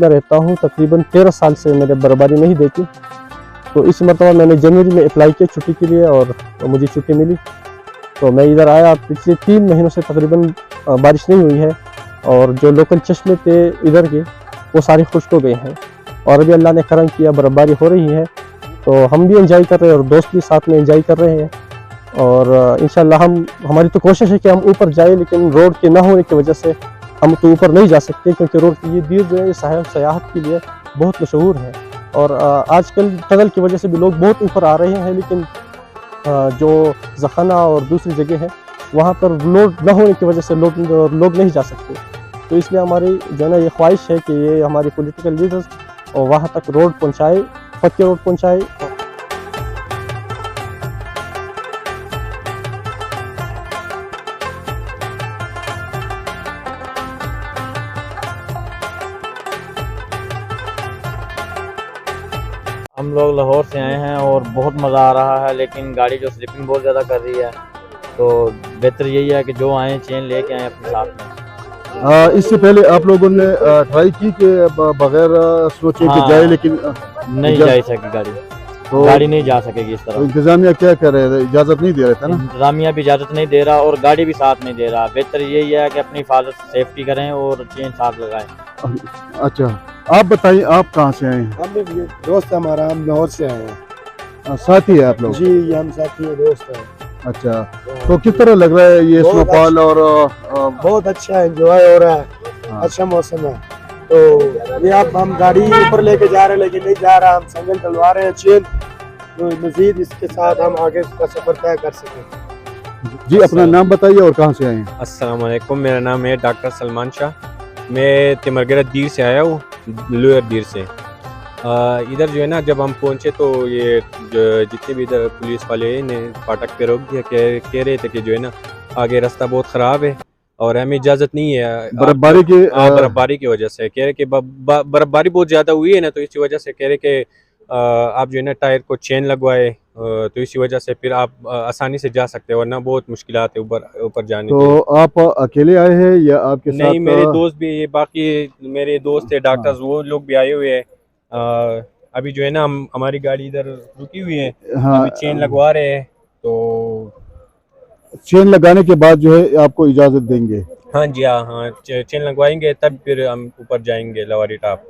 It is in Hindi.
में रहता हूँ, तकरीबन 13 साल से मैंने बर्फबारी नहीं देखी। तो इस मरतबा मैंने जनवरी में अप्लाई किया छुट्टी के लिए और मुझे छुट्टी मिली, तो मैं इधर आया। पिछले 3 महीनों से तकरीबन बारिश नहीं हुई है और जो लोकल चश्मे थे इधर के वो सारे खुश्क हो गए हैं और अभी अल्लाह ने करम किया, बर्फबारी हो रही है, तो हम भी एंजॉय कर रहे हैं और दोस्त भी साथ में एंजॉय कर रहे हैं। और इंशाल्लाह हमारी तो कोशिश है कि हम ऊपर जाए, लेकिन रोड के ना होने की वजह से हम तो ऊपर नहीं जा सकते, क्योंकि रोड की ये दीर जो है ये सयाहत के लिए बहुत मशहूर है। और आजकल टनल की वजह से भी लोग बहुत ऊपर आ रहे हैं, लेकिन जो ज़खाना और दूसरी जगह है वहाँ पर रोड न होने की वजह से लोग नहीं जा सकते। तो इसलिए हमारी जो है ना ये ख्वाहिश है कि ये हमारे पॉलिटिकल लीडर्स और वहाँ तक रोड पहुँचाए, पक्के रोड पहुँचाए। हम लोग लाहौर से आए हैं और बहुत मज़ा आ रहा है, लेकिन गाड़ी जो स्लिपिंग बहुत ज़्यादा कर रही है, तो बेहतर यही है कि जो आए चेन लेके आए अपने साथ में। इससे पहले आप लोगों ने ट्राई की कि बगैर सोचे कि जाए, लेकिन नहीं जा सकी गाड़ी, तो गाड़ी नहीं जा सकेगी इस तो तरह। इंतजामिया क्या कर रहे थे, इजाज़त नहीं दे रहे थे ना? इंतजामिया भी इजाज़त नहीं दे रहा और गाड़ी भी साथ नहीं दे रहा। बेहतर यही है कि अपनी हिफाजत सेफ्टी करें और चेन साथ लगाएं। अच्छा, आप बताइए आप कहाँ से आए हैं? हम भी दोस्त हमारा, हम लाहौर से आए हैं। साथी है आप लोग? जी, ये हम साथी है, दोस्त हैं। अच्छा, तो किस तरह लग रहा है ये स्नोफॉल? और बहुत अच्छा एंजॉय हो रहा है, हाँ। अच्छा मौसम है। तो ये आप हम गाड़ी ऊपर लेके जा रहे हैं, लेकिन नहीं जा रहा, हम संगल डलवा रहे हैं चेन, तो मजीद इसके साथ हम आगे का सफर तय कर सकें। जी, अपना नाम बताइए और कहाँ से आए हैं? अस्सलाम वालेकुम, मेरा नाम है डॉक्टर सलमान शाह। मैं तिमरगढ़ दीर से आया हूँ, लोअर दीर से। इधर जो है ना, जब हम पहुँचे तो ये जितने भी इधर पुलिस वाले ने फाटक पे रोक दिया, कह रहे थे कि जो है ना आगे रास्ता बहुत ख़राब है और हमें इजाज़त नहीं है बर्फबारी की वजह से। कह रहे कि बर्फबारी बहुत ज़्यादा हुई है ना, तो इसी वजह से कह रहे कि आप जो है ना टायर को चेन लगवाए, तो इसी वजह से फिर आप आसानी से जा सकते हो, वरना बहुत मुश्किलात है ऊपर जाने तो की। आप अकेले आए हैं या आपके साथ? नहीं, मेरे दोस्त भी, बाकी मेरे दोस्त थे डॉक्टर्स, वो लोग भी आए हुए हैं। अभी जो है ना हमारी गाड़ी इधर रुकी हुई है, हाँ, अभी चेन लगवा रहे हैं, तो चेन लगाने के बाद जो है आपको इजाज़त देंगे? हाँ जी, हाँ, चेन लगवाएंगे तब फिर हम ऊपर जाएंगे लवारी टॉप।